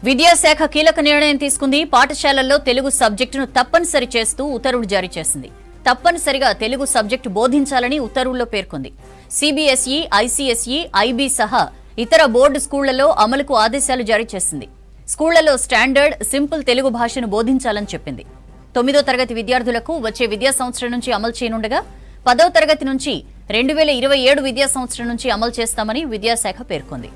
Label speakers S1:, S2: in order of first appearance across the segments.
S1: విద్యాశాఖ కీలక నిర్ణయం తీసుకుంది. పాఠశాలల్లో తెలుగు సబ్జెక్టును తప్పనిసరి చేస్తూ ఉత్తర్వులు జారీ చేసింది. తప్పనిసరిగా తెలుగు సబ్జెక్టు బోధించాలని ఉత్తర్వుల్లో పేర్కొంది. సిబిఎస్ఈ, ఐసీఎస్ఈ, ఐబీ సహా ఇతర బోర్డు స్కూళ్లలో అమలుకు ఆదేశాలు జారీ చేసింది. స్కూళ్లలో స్టాండర్డ్, సింపుల్ తెలుగు భాషను బోధించాలని చెప్పింది. 9వ తరగతి విద్యార్థులకు వచ్చే విద్యా సంవత్సరం నుంచి అమలు చేయనుండగా 10వ తరగతి నుంచి 2027 విద్యా సంవత్సరం నుంచి అమలు చేస్తామని విద్యాశాఖ పేర్కొంది.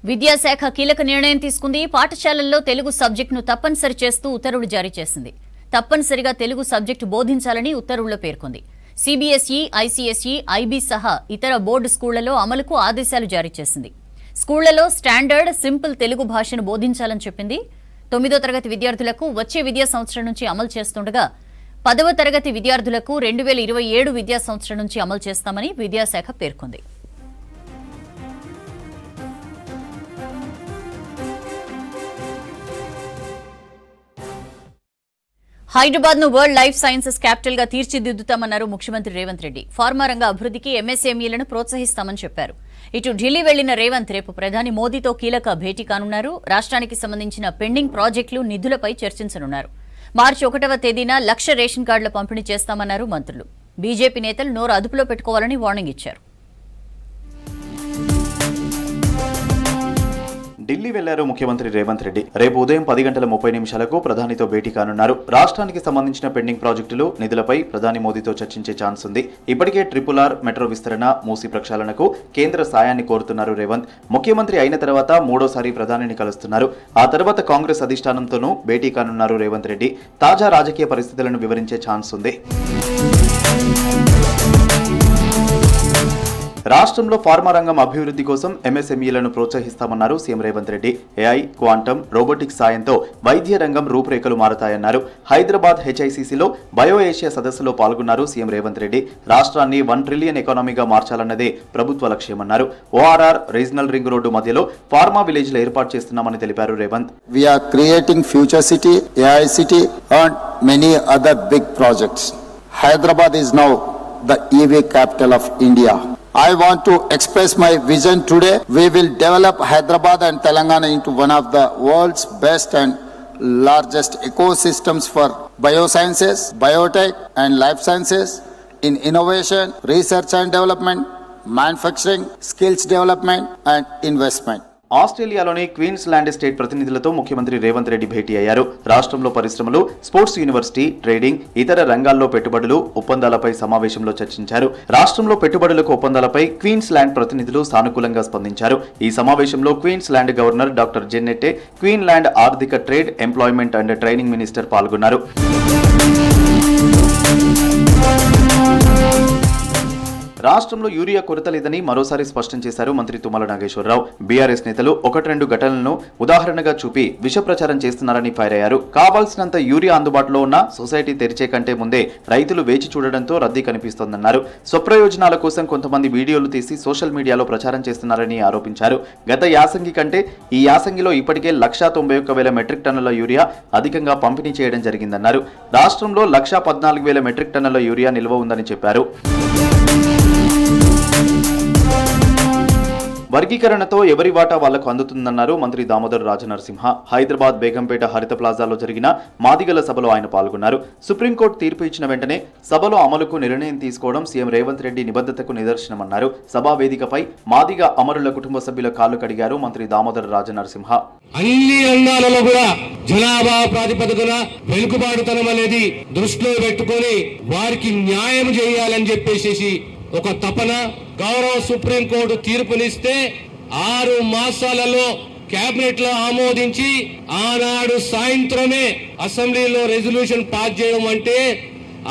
S1: విద్యాశాఖ కీలక నిర్ణయం తీసుకుంది. పాఠశాలల్లో తెలుగు సబ్జెక్టును తప్పనిసరి చేస్తూ ఉత్తర్వులు జారీ చేసింది. తప్పనిసరిగా తెలుగు సబ్జెక్టు బోధించాలని ఉత్తర్వుల్లో పేర్కొంది. సిబిఎస్ఈ, ఐసీఎస్ఈ, ఐబీ సహా ఇతర బోర్డు స్కూళ్లలో అమలుకు ఆదేశాలు జారీ చేసింది. స్కూళ్లలో స్టాండర్డ్, సింపుల్ తెలుగు భాషను బోధించాలని చెప్పింది. 9వ తరగతి విద్యార్థులకు వచ్చే విద్యా సంవత్సరం నుంచి అమలు చేస్తుండగా 10వ తరగతి విద్యార్థులకు 2027 విద్యా సంవత్సరం నుంచి అమలు చేస్తామని విద్యాశాఖ పేర్కొంది. హైదరాబాద్ ను వరల్డ్ లైఫ్ సైన్సెస్ క్యాపిటల్ గా తీర్చిదిద్దుతామన్నారు ముఖ్యమంత్రి రేవంత్ రెడ్డి. ఫార్మా రంగ అభివృద్ధికి ఎంఎస్ఎంఈలను ప్రోత్సహిస్తామని చెప్పారు. ఇటు ఢిల్లీ వెళ్లిన రేవంత్ రేపు ప్రధాని మోదీతో కీలక భేటీ కానున్నారు. రాష్ట్రానికి సంబంధించిన పెండింగ్ ప్రాజెక్టులు, నిధులపై చర్చించనున్నారు. మార్చి 1వ తేదీన 1,00,000 రేషన్ కార్డుల పంపిణీ చేస్తామన్నారు మంత్రులు. బీజేపీ నేతలు నోరు అదుపులో పెట్టుకోవాలని వార్నింగ్ ఇచ్చారు.
S2: ఢిల్లీ వెళ్లారు ముఖ్యమంత్రి రేవంత్ రెడ్డి. రేపు ఉదయం 10:30 ప్రధానితో భేటీ కానున్నారు. రాష్ట్రానికి సంబంధించిన పెండింగ్ ప్రాజెక్టులు, నిధులపై ప్రధాని మోదీతో చర్చించే ఛాన్స్ ఉంది. ఇప్పటికే RRR మెట్రో విస్తరణ, మూసీ ప్రక్షాళనకు కేంద్ర సాయాన్ని కోరుతున్నారు రేవంత్. ముఖ్యమంత్రి అయిన తర్వాత 3వసారి ప్రధానిని కలుస్తున్నారు. ఆ తర్వాత కాంగ్రెస్ అధిష్టానంతోనూ భేటీ కానున్నారు రేవంత్ రెడ్డి. తాజా రాజకీయ పరిస్థితులను వివరించే ఛాన్స్ ఉంది. రాష్ట్రంలో ఫార్మా రంగం అభివృద్ధి కోసం ఎంఎస్ఎంఈలను ప్రోత్సహిస్తామన్నారు CM Revanth Reddy. AI, quantum, robotics సాయంతో వైద్య రంగం రూపురేఖలు మారతాయన్నారు. హైదరాబాద్ హెచ్ఐసిసిలో బయో ఏషియా సదస్సులో పాల్గొన్నారు సీఎం రేవంత్ రెడ్డి. రాష్ట్రాన్ని 1 ట్రిలియన్ ఎకానమీగా మార్చాలన్నదే ప్రభుత్వ లక్ష్యమన్నారు. ఓఆర్ఆర్, రీజనల్ రింగ్ రోడ్డు మధ్యలో ఫార్మా విలేజ్లు ఏర్పాటు చేస్తున్నామని తెలిపారు Revanth.
S3: We are creating Future City, AI City and many other big projects. Hyderabad is now the EV capital of India. I want to express my vision today. We will develop Hyderabad and Telangana into one of the world's best and largest ecosystems for biosciences, biotech and life sciences in innovation, research and development, manufacturing, skills development and investment.
S2: ఆస్ట్రేలియాలోని queens land state ప్రతినిధులతో ముఖ్యమంత్రి రేవంత్ రెడ్డి భేటీ అయ్యారు. రాష్ట్రంలో పరిశ్రమలు, sports university, trading, ఇతర రంగాల్లో పెట్టుబడులు, ఒప్పందాలపై సమావేశంలో చర్చించారు. రాష్ట్రంలో పెట్టుబడులకు ఒప్పందాలపై క్వీన్స్ ల్యాండ్ ప్రతినిధులు సానుకూలంగా స్పందించారు. ఈ సమావేశంలో Queensland governor doctor Jeannette, Queensland ఆర్థిక, trade, employment and training minister పాల్గొన్నారు. రాష్ట్రంలో యూరియా కొరత లేదని మరోసారి స్పష్టం చేశారు మంత్రి తుమ్మల నాగేశ్వరరావు. బీఆర్ఎస్ నేతలు 1-2 ఘటనలను ఉదాహరణగా చూపి విష ప్రచారం చేస్తున్నారని ఫైర్ అయ్యారు. కావాల్సినంత యూరియా అందుబాటులో ఉన్న సొసైటీ తెరిచే కంటే ముందే రైతులు వేచి చూడడంతో రద్దీ కనిపిస్తోందన్నారు. స్వప్రయోజనాల కోసం కొంతమంది వీడియోలు తీసి సోషల్ మీడియాలో ప్రచారం చేస్తున్నారని ఆరోపించారు. గత యాసంగి కంటే ఈ యాసంగిలో ఇప్పటికే 191,000 మెట్రిక్ టన్నుల యూరియా అధికంగా పంపిణీ చేయడం జరిగిందన్నారు. రాష్ట్రంలో 114,000 మెట్రిక్ టన్నుల యూరియా నిల్వ ఉందని చెప్పారు. వర్గీకరణతో ఎవరి వాటా వాళ్లకు అందుతుందన్నారు మంత్రి దామోదర్ రాజనరసింహ. హైదరాబాద్ బేగంపేట హరిత ప్లాజాలో జరిగిన మాదిగల సభలో ఆయన పాల్గొన్నారు. సుప్రీంకోర్టు తీర్పు ఇచ్చిన వెంటనే సభలో అమలుకు నిర్ణయం తీసుకోవడం సీఎం రేవంత్ రెడ్డి నిబద్ధతకు నిదర్శనమన్నారు. సభా వేదికపై మాదిగ అమరుల కుటుంబ సభ్యుల కాళ్లు కడిగారు మంత్రి దామోదర్ రాజనరసింహ.
S4: అన్ని రంగాలలో కూడా జనాభా ప్రాతిపదికన వెనుకబాటుతనం అనేది దృష్టిలో పెట్టుకొని వారికి న్యాయం చేయాలని చెప్పేసి ఒక తపన, గౌరవ సుప్రీంకోర్టు తీర్పునిస్తే 6 మాసాలలో కేబినెట్ లో ఆమోదించి ఆనాడు సాయంత్రమే అసెంబ్లీలో రెజల్యూషన్ పాస్ చేయడం అంటే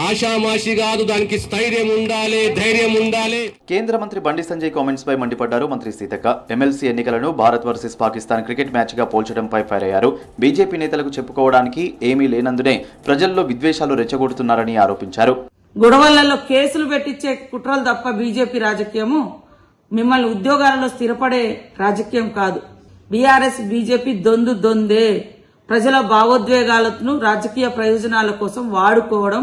S4: ఆషామాషి కాదు. దానికి స్థైర్యం ఉండాలి, ధైర్యం ఉండాలి.
S2: కేంద్ర మంత్రి బండి సంజయ్ కామెంట్స్ పై మండిపడ్డారు మంత్రి సీతక్క. ఎమ్మెల్సీ ఎన్నికలను Bharat versus Pakistan cricket match గా పోల్చడంపై ఫైర్ అయ్యారు. బీజేపీ నేతలకు చెప్పుకోవడానికి ఏమీ లేనందునే ప్రజల్లో విద్వేషాలు రెచ్చగొడుతున్నారని ఆరోపించారు.
S5: గొడవలలో కేసులు పెట్టించే కుట్రలు తప్ప బీజేపీ రాజకీయము మిమ్మల్ని ఉద్యోగాలలో స్థిరపడే రాజకీయం కాదు. బీఆర్ఎస్ బీజేపీ దొందే. ప్రజల భావోద్వేగాలను రాజకీయ ప్రయోజనాల కోసం వాడుకోవడం,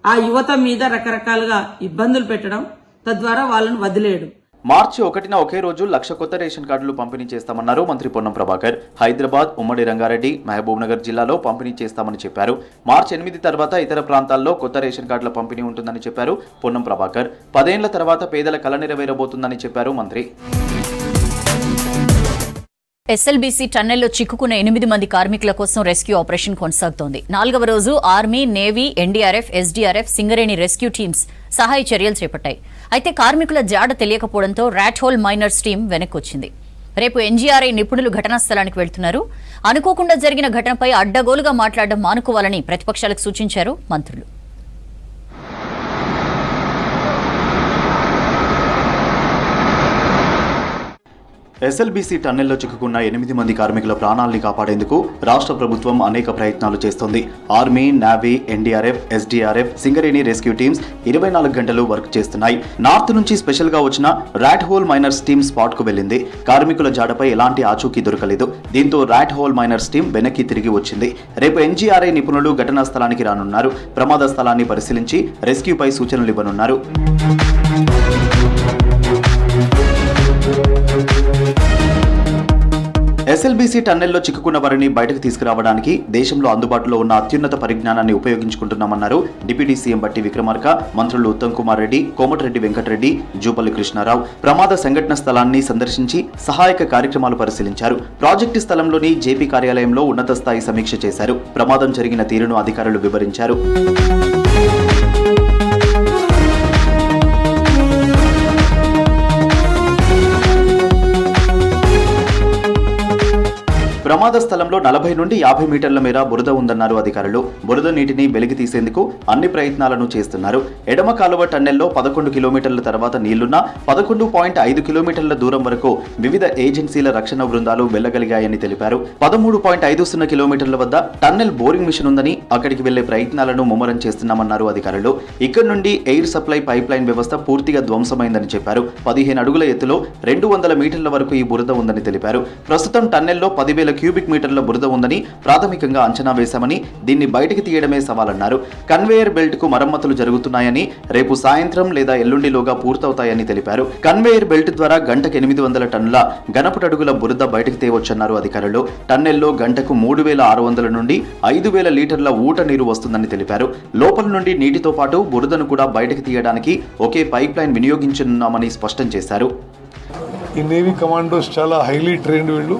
S5: ఆ యువత మీద రకరకాలుగా ఇబ్బందులు పెట్టడం, తద్వారా వాళ్ళను వదిలేయడం.
S2: మార్చి 1న ఒకే రోజు 1,00,000 కొత్త రేషన్ కార్డులు పంపిణీ చేస్తామన్నారు మంత్రి పొన్నం ప్రభాకర్. హైదరాబాద్, ఉమ్మడి రంగారెడ్డి, మహబూబ్నగర్ జిల్లాలో పంపిణీ చేస్తామని చెప్పారు. మార్చి 8 తర్వాత ఇతర ప్రాంతాల్లో కొత్త రేషన్ కార్డుల పంపిణీ ఉంటుందని చెప్పారు పొన్నం ప్రభాకర్. 10 ఏళ్ల తర్వాత పేదల కల నెరవేరబోతుందని చెప్పారు మంత్రి.
S1: ఎస్ఎల్బీసీ టన్నెల్లో చిక్కుకున్న 8 మంది కార్మికుల కోసం రెస్క్యూ ఆపరేషన్ కొనసాగుతోంది. 4వ రోజు army, navy, NDRF, SDRF, Singareni rescue teams సహాయ చర్యలు చేపట్టాయి. అయితే కార్మికుల జాడ తెలియకపోవడంతో ర్యాట్ హోల్ మైనర్స్ టీం వెనక్కొచ్చింది. రేపు ఎన్జీఆర్ఐ నిపుణులు ఘటనా స్థలానికి వెళ్తున్నారు. అనుకోకుండా జరిగిన ఘటనపై అడ్డగోలుగా మాట్లాడడం మానుకోవాలని ప్రతిపక్షాలకు సూచించారు మంత్రులు.
S2: ఎస్ఎల్బీసీ టన్నెల్లో చిక్కుకున్న 8 మంది కార్మికుల ప్రాణాల్ని కాపాడేందుకు రాష్ట్ర ప్రభుత్వం అనేక ప్రయత్నాలు చేస్తోంది. Army, navy, NDRF, SDRF, Singareni rescue teams 24 గంటలు వర్క్ చేస్తున్నాయి. నార్త్ నుంచి స్పెషల్ గా వచ్చిన rat hole miners team spot కు వెళ్లింది. కార్మికుల జాడపై ఎలాంటి ఆచూకీ దొరకలేదు. దీంతో ర్యాట్ హోల్ మైనర్స్ టీం వెనక్కి తిరిగి వచ్చింది. రేపు ఎన్జీఆర్ఐ నిపుణులు ఘటనా స్థలానికి రానున్నారు. ప్రమాద స్థలాన్ని పరిశీలించి రెస్క్యూపై సూచనలు ఇవ్వనున్నారు. ఎస్ఎల్బీసీ టన్నెల్లో చిక్కుకున్న వారిని బయటకు తీసుకురావడానికి దేశంలో అందుబాటులో ఉన్న అత్యున్నత పరిజ్ఞానాన్ని ఉపయోగించుకుంటున్నామన్నారు డిప్యూటీ సీఎం బట్టి విక్రమార్క, మంత్రులు ఉత్తమ్ కుమార్ రెడ్డి, కోమటిరెడ్డి వెంకటరెడ్డి, జూపల్లి కృష్ణారావు. ప్రమాద సంఘటన స్థలాన్ని సందర్శించి సహాయక కార్యక్రమాలు పరిశీలించారు. ప్రాజెక్టు స్థలంలోని జేపీ కార్యాలయంలో ఉన్నత స్థాయి సమీక్ష చేశారు. ప్రమాదం జరిగిన తీరును అధికారులు వివరించారు. ప్రమాద స్థలంలో 40 నుండి 50 మీటర్ల మేర బురద ఉందన్నారు అధికారులు. బురద నీటిని వెలికి తీసేందుకు అన్ని ప్రయత్నాలను చేస్తున్నారు. ఎడమ కాలువ టన్నెల్లో 11 కిలోమీటర్ల తర్వాత నీళ్లున్నా 11.5 కిలోమీటర్ల దూరం వరకు వివిధ ఏజెన్సీల రక్షణ బృందాలు వెళ్లగలిగాయని తెలిపారు. 13.50 కిలోమీటర్ల వద్ద టన్నెల్ బోరింగ్ మిషన్ ఉందని అక్కడికి వెళ్లే ప్రయత్నాలను ముమ్మరం చేస్తున్నామన్నారు అధికారులు. ఇక్కడ నుండి ఎయిర్ సప్లై పైప్ లైన్ వ్యవస్థ పూర్తిగా ధ్వంసమైందని చెప్పారు. 15 అడుగుల ఎత్తులో 200 మీటర్ల వరకు ఈ బురద ఉందని తెలిపారు. ప్రస్తుతం టన్నెల్లో 10,000 క్యూబిక్ మీటర్ల బురద ఉందని ప్రాథమికంగా అంచనా వేశామని, దీన్ని బయటికి తీయడమే సవాలన్నారు. కన్వేయర్ బెల్ట్ కు మరమ్మతులు జరుగుతున్నాయని, రేపు సాయంత్రం లేదా ఎల్లుండిలోగా పూర్తవుతాయని తెలిపారు. కన్వేయర్ బెల్ట్ ద్వారా గంటకు 800 టన్నుల ఘనపుటడుగుల బురద బయటికి తేవచ్చన్నారు అధికారులు. టన్నెల్లో గంటకు 3,600 నుండి 5,000 లీటర్ల ఊట నీరు వస్తుందని తెలిపారు. లోపల నుండి నీటితో పాటు బురదను కూడా బయటకు తీయడానికి ఒకే పైప్ లైన్ వినియోగించనున్నామని స్పష్టం చేశారు.
S6: ఈ నేవీ కమాండోస్ చాలా హైలీ ట్రైన్డ్ వీళ్ళు.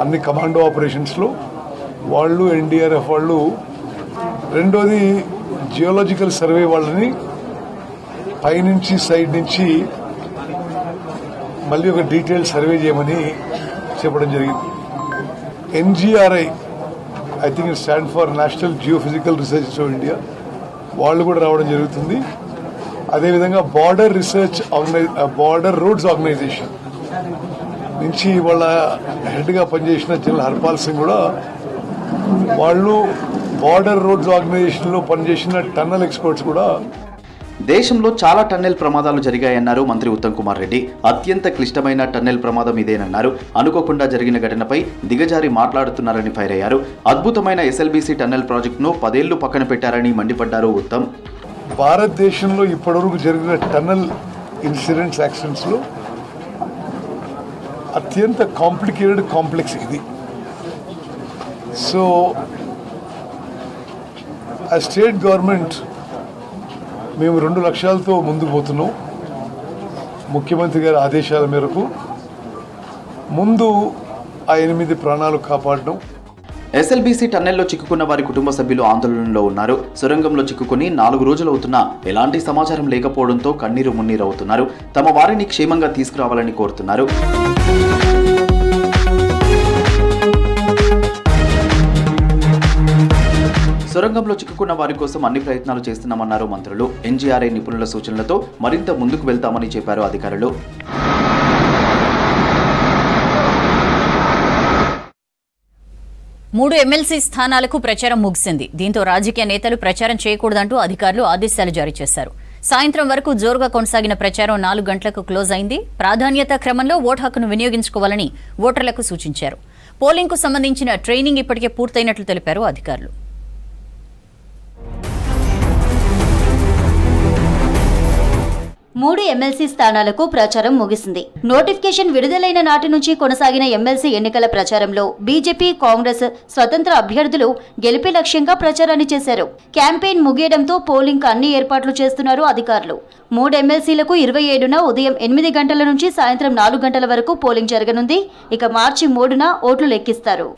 S6: అన్ని కమాండో ఆపరేషన్స్లో వాళ్ళు, ఎన్డీఆర్ఎఫ్ వాళ్ళు. రెండోది జియోలాజికల్ సర్వే వాళ్ళని పైనుంచి సైడ్ నుంచి మళ్ళీ ఒక డీటెయిల్ సర్వే చేయమని చెప్పడం జరిగింది. NGRI, I think it stand for national geophysical research of India, వాళ్ళు కూడా రావడం జరుగుతుంది. అదేవిధంగా బార్డర్ రోడ్స్ ఆర్గనైజేషన్ నుంచి వాళ్ళ హెడ్గా పనిచేసిన జనరల్ హర్పాల్ సింగ్ కూడా, వాళ్ళు బార్డర్ రోడ్స్ ఆర్గనైజేషన్లో పనిచేసిన టన్నల్ ఎక్స్పర్ట్స్ కూడా.
S2: దేశంలో చాలా టన్నెల్ ప్రమాదాలు జరిగాయన్నారు మంత్రి ఉత్తమ్ కుమార్ రెడ్డి. అత్యంత క్లిష్టమైన టన్నెల్ ప్రమాదం ఇదేనన్నారు. అనుకోకుండా జరిగిన ఘటనపై దిగజారి మాట్లాడుతున్నారని ఫైర్ అయ్యారు. అద్భుతమైన ఎస్ఎల్బీసీ టన్నెల్ ప్రాజెక్టును 10 ఏళ్లు పక్కన పెట్టారని మండిపడ్డారు ఉత్తమ్.
S6: భారతదేశంలో ఇప్పటివరకు జరిగిన టన్నల్ ఇన్సిడెంట్స్, యాక్సిడెంట్స్లో అత్యంత కాంప్లికేటెడ్, కాంప్లెక్స్ ఇది. సో ఆ స్టేట్ గవర్నమెంట్ మేము 2 లక్ష్యాలతో ముందుకు పోతున్నాం. ముఖ్యమంత్రి గారి ఆదేశాల మేరకు ముందు ఆ 8 ప్రాణాలు కాపాడడం.
S2: ఎస్ఎల్బీసీ టన్నెల్లో చిక్కుకున్న వారి కుటుంబ సభ్యులు ఆందోళనలో ఉన్నారు. సొరంగంలో చిక్కుకుని 4 రోజులవుతున్నా ఎలాంటి సమాచారం లేకపోవడంతో కన్నీరు మున్నీరు అవుతున్నారు. తమ వారిని క్షేమంగా తీసుకురావాలని కోరుతున్నారు. సొరంగంలో చిక్కుకున్న వారి కోసం అన్ని ప్రయత్నాలు చేస్తున్నామన్నారు మంత్రులు. ఎన్జీఆర్ఐ నిపుణుల సూచనలతో మరింత ముందుకు వెళ్తామని చెప్పారు అధికారులు.
S1: మూడు ఎమ్మెల్సీ స్థానాలకు ప్రచారం ముగిసింది. దీంతో రాజకీయ నేతలు ప్రచారం చేయకూడదంటూ అధికారులు ఆదేశాలు జారీ చేశారు. సాయంత్రం వరకు జోరుగా కొనసాగిన ప్రచారం 4 గంటలకు క్లోజ్ అయింది. ప్రాధాన్యత క్రమంలో ఓటు హక్కును వినియోగించుకోవాలని ఓటర్లకు సూచించారు. పోలింగ్ కు సంబంధించిన ట్రైనింగ్ ఇప్పటికే పూర్తయినట్లు తెలిపారు అధికారులు.
S7: మూడు ఎమ్మెల్సీ స్థానాలకు ప్రచారం ముగిసింది. నోటిఫికేషన్ విడుదలైన నాటి నుంచి కొనసాగిన ఎమ్మెల్సీ ఎన్నికల ప్రచారంలో బీజేపీ, కాంగ్రెస్, స్వతంత్ర అభ్యర్థులు గెలిపే లక్ష్యంగా ప్రచారాన్ని చేశారు. క్యాంపెయిన్ ముగియడంతో పోలింగ్ అన్ని ఏర్పాట్లు చేస్తున్నారు అధికారులు. 3 ఎమ్మెల్సీలకు 27న ఉదయం 8 గంటల నుంచి సాయంత్రం 4 గంటల వరకు పోలింగ్ జరగనుంది. ఇక మార్చి 3న ఓట్లు లెక్కిస్తారు.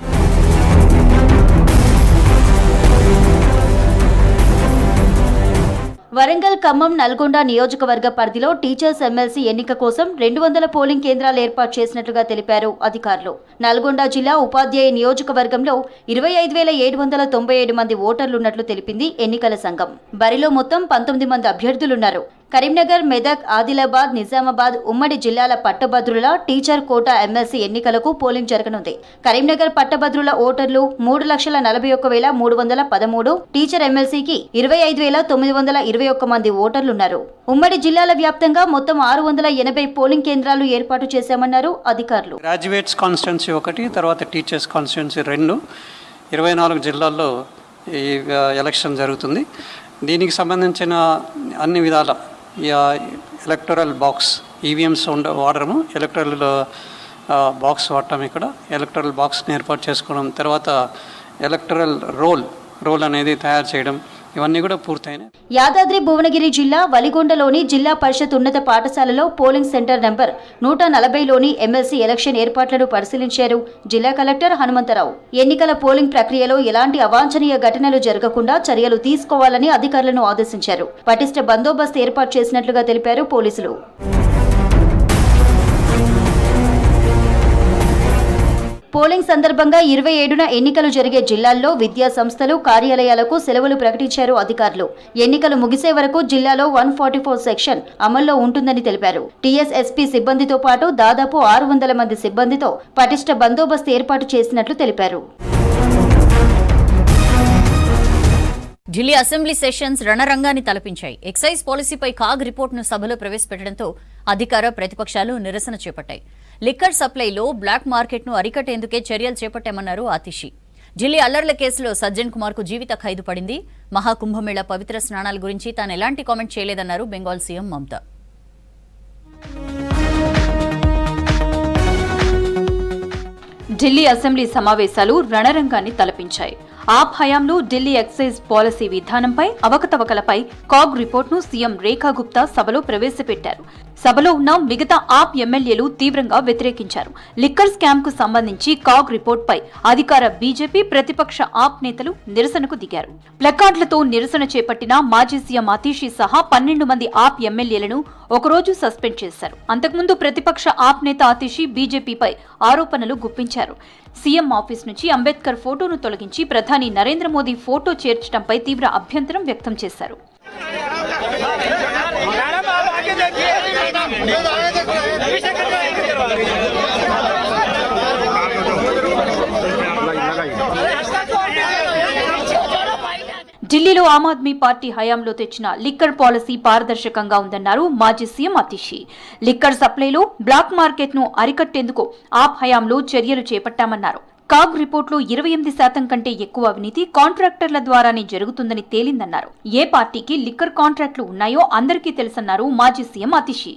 S7: వరంగల్, ఖమ్మం, నల్గొండ నియోజకవర్గ పరిధిలో టీచర్స్ ఎమ్మెల్సీ ఎన్నిక కోసం 200 పోలింగ్ కేంద్రాలు ఏర్పాటు చేసినట్లుగా తెలిపారు అధికారులు. నల్గొండ జిల్లా ఉపాధ్యాయ నియోజకవర్గంలో 25,797 మంది ఓటర్లున్నట్లు తెలిపింది ఎన్నికల సంఘం. బరిలో మొత్తం 19 మంది అభ్యర్థులున్నారు. కరీంనగర్, మెదక్, ఆదిలాబాద్, నిజామాబాద్ ఉమ్మడి జిల్లాల పట్టభద్రుల టీచర్ కోటా ఎమ్మెల్సీ ఎన్నికలకు పోలింగ్ జరగనుంది. కరీంనగర్ పట్టభద్రుల ఓటర్లు 3,41,313, టీచర్ ఎమ్మెల్సీకి 25,921 మంది ఓటర్లున్నారు. ఉమ్మడి జిల్లాల వ్యాప్తంగా మొత్తం 680 పోలింగ్ కేంద్రాలు ఏర్పాటు చేశామన్నారు అధికారులు.
S8: గ్రాడ్యుయేట్స్ కాన్స్టిట్యున్సీ ఒకటి, తర్వాత టీచర్స్ కాన్స్టిట్యున్సీ 2, 24 జిల్లాల్లో ఈ ఎలక్షన్ జరుగుతుంది. దీనికి సంబంధించిన అన్ని విధాల ఎలక్టరల్ బాక్స్ ఈవీఎంస్ వాడడము, ఎలక్టరల్ బాక్స్ వాడటం, ఇక్కడ ఎలక్టరల్ బాక్స్ని ఏర్పాటు చేసుకోవడం, తర్వాత ఎలక్టరల్ రోల్ అనేది తయారు చేయడం, ఇవన్నీ కూడా పూర్తయినాయి.
S7: యాదాద్రి భువనగిరి జిల్లా వలిగొండలోని జిల్లా పరిషత్ ఉన్నత పాఠశాలలో పోలింగ్ సెంటర్ నెంబర్ 140లోని ఎమ్మెల్సీ ఎలక్షన్ ఏర్పాట్లను పరిశీలించారు జిల్లా కలెక్టర్ హనుమంతరావు. ఎన్నికల పోలింగ్ ప్రక్రియలో ఎలాంటి అవాంఛనీయ ఘటనలు జరగకుండా చర్యలు తీసుకోవాలని అధికారులను ఆదేశించారు. పటిష్ట బందోబస్తు ఏర్పాటు చేసినట్లుగా తెలిపారు పోలీసులు. పోలింగ్ సందర్భంగా 27న ఎన్నికలు జరిగే జిల్లాల్లో విద్యా సంస్థలు, కార్యాలయాలకు సెలవులు ప్రకటించారు అధికారులు. ఎన్నికలు ముగిసే వరకు జిల్లాలో 144 సెక్షన్ అమల్లో ఉంటుందని తెలిపారు. టీఎస్ఎస్పీ సిబ్బందితో పాటు దాదాపు 600 మంది సిబ్బందితో పటిష్ట బందోబస్తు ఏర్పాటు చేసినట్లు తెలిపారు.
S1: ఢిల్లీ అసెంబ్లీ సెషన్స్ రణరంగాన్ని తలపించాయి. ఎక్సైజ్ పాలసీపై కాగ్ రిపోర్టును సభలో ప్రవేశపెట్టడంతో అధికార ప్రతిపక్షాలు నిరసన చేపట్టాయి. లిక్కర్ సప్లైలో బ్లాక్ మార్కెట్ను అరికట్టేందుకే చర్యలు చేపట్టామన్నారు ఆతిషి. ఢిల్లీ అల్లర్ల కేసులో సజ్జన్ కుమార్ కు జీవిత ఖైదు పడింది. మహాకుంభమేళా పవిత్ర స్నానాల గురించి తాను ఎలాంటి కామెంట్ చేయలేదన్నారు బెంగాల్ సీఎం మమతా.
S9: ఢిల్లీ అసెంబ్లీ సమావేశాలు రణరంగాన్ని తలపించాయి. ఆప్ హయాంలో ఢిల్లీ ఎక్సైజ్ పాలసీ విధానంపై అవకతవకలపై కాగ్ రిపోర్టును సీఎం రేఖా గుప్తా సభలో ప్రవేశపెట్టారు. సభలో ఉన్న మిగతా ఆప్ ఎమ్మెల్యేలు తీవ్రంగా వ్యతిరేకించారు. లిక్కర్ స్కామ్ కు సంబంధించి కాగ్ రిపోర్టుపై అధికార బీజేపీ, ప్రతిపక్ష ఆప్ నేతలు నిరసనకు దిగారు. ప్లకార్డులతో నిరసన చేపట్టిన మాజీ సీఎం అతీషి సహా 12 మంది ఆప్ ఎమ్మెల్యేలను ఒకరోజు సస్పెండ్ చేశారు. అంతకుముందు ప్రతిపక్ష ఆప్ నేత అతీషి బీజేపీపై ఆరోపణలు గుప్పించారు. సీఎం ఆఫీస్ నుంచి అంబేద్కర్ ఫోటోను తొలగించి ప్రధాని నరేంద్ర మోదీ ఫోటో చేర్చడంపై తీవ్ర అభ్యంతరం వ్యక్తం చేశారు. ఢిల్లీలో ఆమ్ ఆద్మీ పార్టీ హయాంలో తెచ్చిన లిక్కర్ పాలసీ పారదర్శకంగా ఉందన్నారు మాజీ సీఎం అతీషి. లిక్కర్ సప్లైలో బ్లాక్ మార్కెట్ ను అరికట్టేందుకు ఆప్ హయాంలో చర్యలు చేపట్టామన్నారు. కాగ్ రిపోర్టులో 28% కంటే ఎక్కువ అవినీతి కాంట్రాక్టర్ల ద్వారానే జరుగుతుందని తేలిందన్నారు. ఏ పార్టీకి లిక్కర్ కాంట్రాక్టులు ఉన్నాయో అందరికీ తెలుసన్నారు మాజీ సీఎం అతీషి.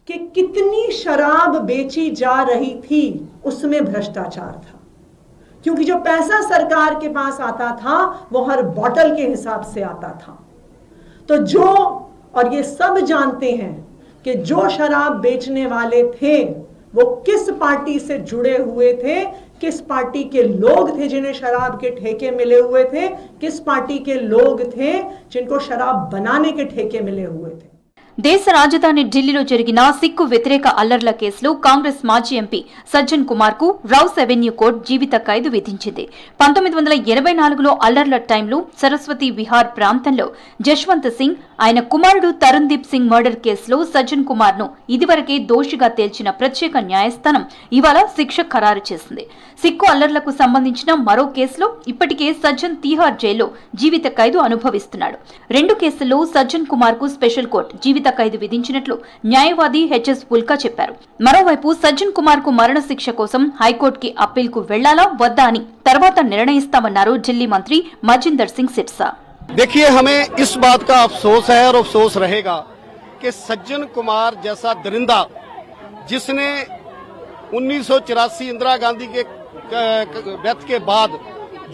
S10: कि कितनी शराब बेची जा रही थी उसमें भ्रष्टाचार था, क्योंकि जो पैसा सरकार के पास आता था वो हर बॉटल के हिसाब से आता था. तो जो, और ये सब जानते हैं कि जो शराब बेचने वाले थे वो किस पार्टी से जुड़े हुए थे, किस पार्टी के लोग थे जिन्हें शराब के ठेके मिले हुए थे, किस पार्टी के लोग थे जिनको शराब बनाने के ठेके मिले हुए थे.
S9: దేశ రాజధాని ఢిల్లీలో జరిగిన సిక్కు వ్యతిరేక అల్లర్ల కేసులో కాంగ్రెస్ మాజీ ఎంపీ సజ్జన్ కుమార్ కు రౌస్ అవెన్యూ కోర్టు జీవిత ఖైదు విధించింది. 1984లో అల్లర్ల టైంలో సరస్వతి విహార్ ప్రాంతంలో జశ్వంత్ సింగ్, ఆయన కుమారుడు తరుణ్ దీప్ సింగ్ మర్డర్ కేసులో సజ్జన్ కుమార్ ను ఇదివరకే దోషిగా తేల్చిన ప్రత్యేక న్యాయస్థానం ఇవాళ శిక్ష ఖరారు చేసింది. సిక్కు అల్లర్లకు సంబంధించిన మరో కేసులో ఇప్పటికే సజ్జన్ తీహార్ జైల్లో జీవిత ఖైదు అనుభవిస్తున్నాడు. 2 కేసుల్లో సజ్జన్ కుమార్ కు స్పెషల్ కోర్టు జీవిత జీవిత ఖైదు విధించినట్లు న్యాయవాది హెచ్ఎస్ పుల్కా చెప్పారు. మరోవైపు సజ్జన్ కుమార్ కు మరణశిక్ష కోసం హైకోర్టుకి అప్పీల్ కు వెళ్లాలా వద్దా అని తర్వాత నిర్ణయిస్తామన్నారు ఢిల్లీ మంత్రి మజిందర్ సింగ్ సిర్సా.
S11: देखिए, हमें इस बात का अफसोस है और अफसोस रहेगा कि सज्जन कुमार जैसा दरिंदा जिसने 1984 इंदिरा गांधी के डेथ के बाद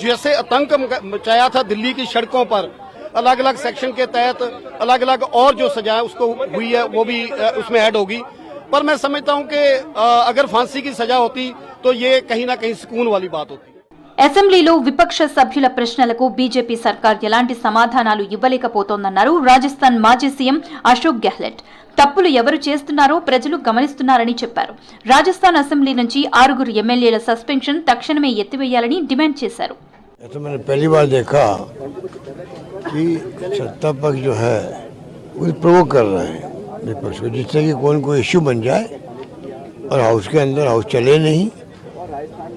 S11: जैसे आतंक मचाया था दिल्ली की सड़कों पर, अलग अलग सेक्शन के तहत अलग अलग और जो सजाएं उसको हुई है वो भी उसमें ऐड होगी। पर मैं समझता हूं कि अगर फांसी की सजा होती तो ये कहीं ना कहीं सुकून वाली बात होती।
S9: అసెంబ్లీలో విపక్ష సభ్యుల ప్రశ్నలకు బీజేపీ సర్కార్ ఎలాంటి సమాధానాలు ఇవ్వలేకపోతోందన్నారు రాజస్థాన్ మాజీ సీఎం అశోక్ గెహ్లట్. తప్పులు ఎవరు చేస్తున్నారో ప్రజలు గమనిస్తున్నారని చెప్పారు. రాజస్థాన్ అసెంబ్లీ నుంచి 6 ఎమ్మెల్యేల సస్పెన్షన్ తక్షణమే ఎత్తివేయాలని డిమాండ్ చేశారు.
S12: पहली बार देखा कि सत्ता पक्ष जो है वो प्रोवोक कर रहे हैं विपक्ष को, जिससे कि कोई इश्यू बन जाए और हाउस के अंदर हाउस चले नहीं,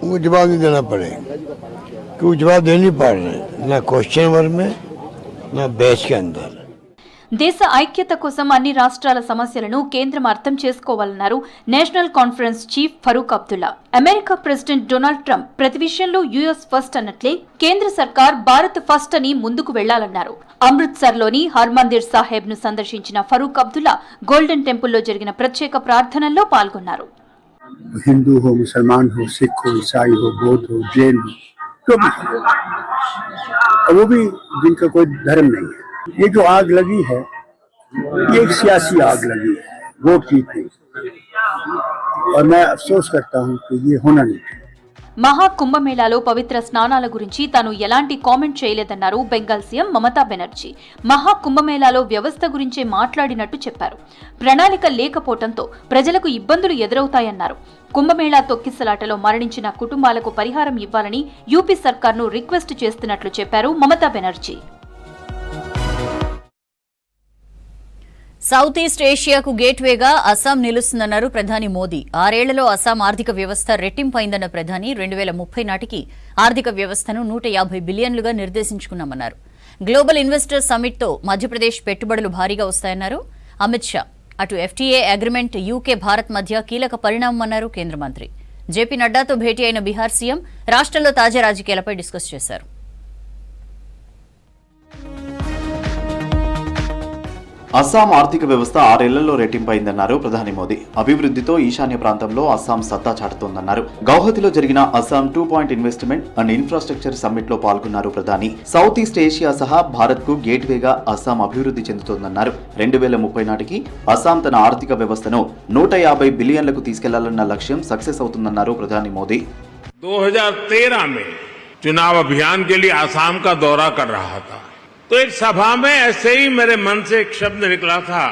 S12: उनको जवाब नहीं देना पड़े, कि वो जवाब दे नहीं पा रहे, ना क्वेश्चन आवर में ना बहस के अंदर.
S9: దేశ ఐక్యత కోసం అన్ని రాష్ట్రాల సమస్యలను కేంద్రం అర్థం చేసుకోవాలన్నారు national conference chief Farooq Abdullah. America president Donald Trump ప్రతి విషయంలో యుఎస్ ఫస్ట్ అన్నట్లే కేంద్ర సర్కార్ భారత్ ఫస్ట్ అని ముందుకు వెళ్లాలన్నారు. అమృత్సర్లోని హర్మందిర్ సాహెబ్ ను సందర్శించిన ఫరూక్ అబ్దుల్లా గోల్డెన్ టెంపుల్లో జరిగిన ప్రత్యేక ప్రార్థనల్లో పాల్గొన్నారు.
S12: हिंदू हो, मुसलमान हो, सिख हो, ईसाई हो, बौद्ध हो, जैन हो, जो भी वो भी जिनका कोई धर्म नहीं है, ये जो आग लगी है ये एक सियासी आग लगी है, वोट जीतने, और मैं अफसोस करता हूँ कि ये होना नहीं चाहिए.
S9: మహా కుంభమేళాలో పవిత్ర స్నానాల గురించి తాను ఎలాంటి కామెంట్ చేయలేదన్నారు బెంగాల్ సీఎం మమతా బెనర్జీ. మహా కుంభమేళాలో వ్యవస్థ గురించే మాట్లాడినట్టు చెప్పారు. ప్రణాళిక లేకపోవడంతో ప్రజలకు ఇబ్బందులు ఎదురవుతాయన్నారు. కుంభమేళా తొక్కిసలాటలో మరణించిన కుటుంబాలకు పరిహారం ఇవ్వాలని యూపీ సర్కార్ను రిక్వెస్ట్ చేస్తున్నట్లు చెప్పారు మమతా బెనర్జీ.
S1: సౌత్ ఈస్ట్ ఏషియాకు గేట్వేగా అస్సాం నిలుస్తుందన్నారు ప్రధాని మోదీ. 6 ఏళ్లలో అస్సాం ఆర్థిక వ్యవస్థ రెట్టింపైందన్న ప్రధాని 2030 నాటికి ఆర్థిక వ్యవస్థను 150 బిలియన్లుగా నిర్దేశించుకున్నామన్నారు. గ్లోబల్ ఇన్వెస్టర్ సమ్మిట్తో మధ్యప్రదేశ్ పెట్టుబడులు భారీగా వస్తాయన్నారు అమిత్ షా. అటు ఎఫ్టీఏ అగ్రిమెంట్ యూకే భారత్ మధ్య కీలక పరిణామమన్నారు కేంద్ర మంత్రి. జేపీ నడ్డాతో భేటీ అయిన బీహార్ సీఎం రాష్ట్రంలో తాజా రాజకీయాలపై డిస్కస్ చేశారు.
S2: అస్సాం ఆర్థిక వ్యవస్థ 6 ఏళ్లలో రెట్టింపైందన్నారు ప్రధాని మోదీ. అభివృద్ధితో ఈశాన్య ప్రాంతంలో అస్సాం సత్తా చాటుతోందన్నారు. గౌహతిలో జరిగిన Assam 2 investment and infrastructure summit లో పాల్గొన్నారు ప్రధాని. సౌత్ ఈస్ట్ ఏషియా సహా భారత్ కు గేట్వేగా అస్సాం అభివృద్ధి చెందుతోందన్నారు. 2030 నాటికి అస్సాం తన ఆర్థిక వ్యవస్థను 150 బిలియన్లకు తీసుకెళ్లాలన్న లక్ష్యం సక్సెస్ అవుతుందన్నారు ప్రధాని మోదీ.
S13: 2013 में चुनाव अभियान के लिए आसाम का दौरा कर रहा था, तो एक सभा में ऐसे ही मेरे मन से एक शब्द निकला था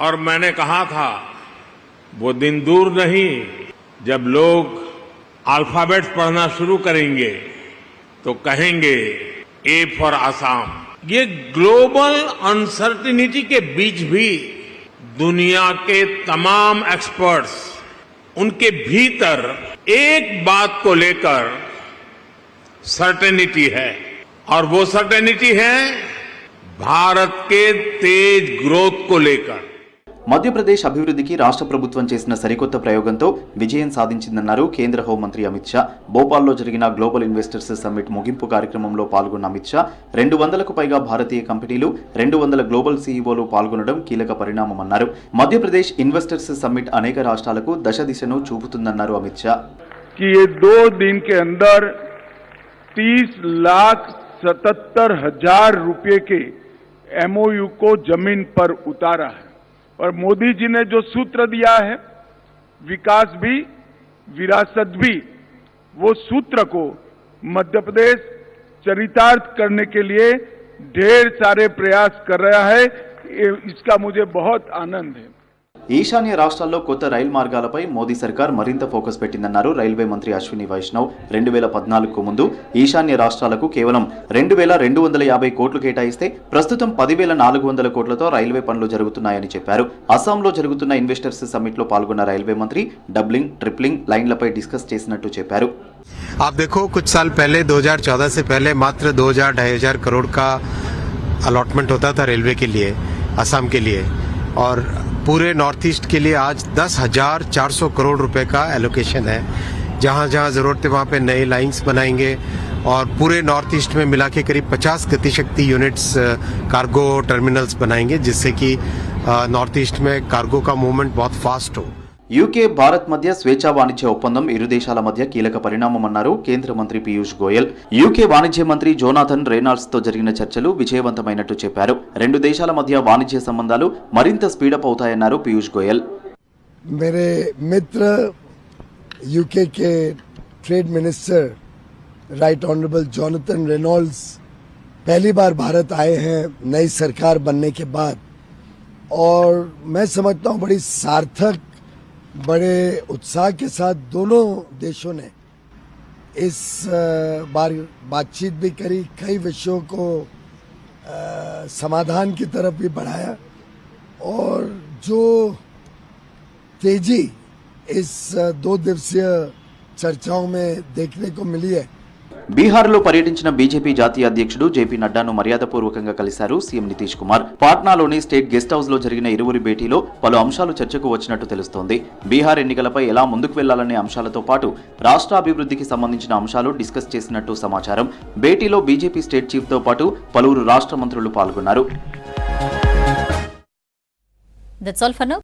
S13: और मैंने कहा था वो दिन दूर नहीं जब लोग अल्फाबेट्स पढ़ना शुरू करेंगे तो कहेंगे ए फॉर आसाम. ये ग्लोबल अनसर्टिनिटी के बीच भी दुनिया के तमाम एक्सपर्ट्स उनके भीतर एक बात को लेकर सर्टेनिटी है, और वो सर्टेनिटी है भारत के तेज ग्रोथ को लेकर.
S2: మధ్యప్రదేశ్ అభివృద్ధికి రాష్ట్ర ప్రభుత్వం చేసిన సరికొత్త ప్రయోగంతో విజయం సాధించిందన్నారు కేంద్ర హోంమంత్రి అమిత్ షా. భోపాల్లో జరిగిన గ్లోబల్ ఇన్వెస్టర్స్ సమ్మిట్ ముగింపు కార్యక్రమంలో పాల్గొన్న అమిత్ షా 200కు పైగా భారతీయ కంపెనీలు 200 గ్లోబల్ సీఈఓలు పాల్గొనడం కీలక పరిణామమన్నారు. మధ్యప్రదేశ్ ఇన్వెస్టర్స్ సమ్మిట్ అనేక రాష్ట్రాలకు దశను చూపుతుందన్నారు అమిత్ షా.
S14: 2 दिन के अंदर 30,77,000 रुपए के एमओयू को जमीन पर उतारा है, और मोदी जी ने जो सूत्र दिया है विकास भी विरासत भी, वो सूत्र को मध्य प्रदेश चरितार्थ करने के लिए ढेर सारे प्रयास कर रहा है. इसका मुझे बहुत आनंद है.
S2: ఈశాన్య రాష్ట్రాల్లో కొత్త రైలు మార్గాలపై మోదీ సర్కార్ మరింత ఫోకస్ పెట్టిందన్నారు రైల్వే మంత్రి అశ్విని వైష్ణవ్. 2014కు ముందు ఈశాన్య రాష్ట్రాలకు కేవలం 2,250 కోట్లు కేటాయిస్తే ప్రస్తుతం 10,400 కోట్లతో రైల్వే పనులు జరుగుతున్నాయని చెప్పారు. అస్సాంలో జరుగుతున్న ఇన్వెస్టర్స్ సమ్మిట్ లో పాల్గొన్న రైల్వే మంత్రి డబ్లింగ్, ట్రిప్లింగ్ లైన్లపై డిస్కస్ చేసినట్టు చెప్పారు.
S15: आप देखो, कुछ साल पहले 2014 से पहले मात्र 2,000-2,500 करोड़ का अलॉटमेंट होता था रेलवे के लिए. असम के लिए, और पूरे नॉर्थ ईस्ट के लिए आज 10,400 करोड़ रुपए का एलोकेशन है। जहां जहां जरूरत है वहां पे नए लाइंस बनाएंगे और पूरे नॉर्थ ईस्ट में मिला के करीब 50 गतिशक्ति यूनिट्स कार्गो टर्मिनल्स बनाएंगे, जिससे कि नॉर्थ ईस्ट में कार्गो का मूवमेंट बहुत फास्ट हो।
S2: యూకే భారత్ మధ్య స్వేచ్ఛా వాణిజ్య ఒప్పందం ఇరు దేశాల మధ్య కీలక పరిణామమన్నారు కేంద్ర మంత్రి పీయూష్ గోయల్. యూకే వాణిజ్య మంత్రి జోనాథన్ రేనాల్డ్స్ తో జరిగిన చర్చలు విజయవంతమైనట్టు చెప్పారు. రెండు దేశాల మధ్య వాణిజ్య సంబంధాలు మరింత స్పీడప్ అవుతాయన్నారు పీయూష్ గోయల్.
S12: मेरे मित्र यूके के trade minister right honourable Jonathan Reynolds पहली बार भारत आए हैं नई सरकार बनने के बाद, और मैं समझता हूं बड़ी सार्थक, बड़े उत्साह के साथ दोनों देशों ने इस बार बातचीत भी करी, कई विषयों को समाधान की तरफ भी बढ़ाया, और जो तेजी इस 2 दिवसीय चर्चाओं में देखने को मिली है.
S2: బీహార్లో పర్యటించిన బీజేపీ జాతీయ అధ్యక్షుడు జేపీ నడ్డాను మర్యాదపూర్వకంగా కలిశారు సీఎం నితీష్ కుమార్. పాట్నాలోని స్టేట్ గెస్ట్ హౌస్ లో జరిగిన ఇరువురి భేటీలో పలు అంశాలు చర్చకు వచ్చినట్టు తెలుస్తోంది. బీహార్ ఎన్నికలపై ఎలా ముందుకు వెళ్లాలనే అంశాలతో పాటు రాష్ట్ర అభివృద్ధికి సంబంధించిన అంశాలు డిస్కస్ చేసినట్టు సమాచారం. భేటీలో బీజేపీ స్టేట్ చీఫ్ తో పాటు పలువురు రాష్ట్ర మంత్రులు పాల్గొన్నారు.
S1: That's all for now.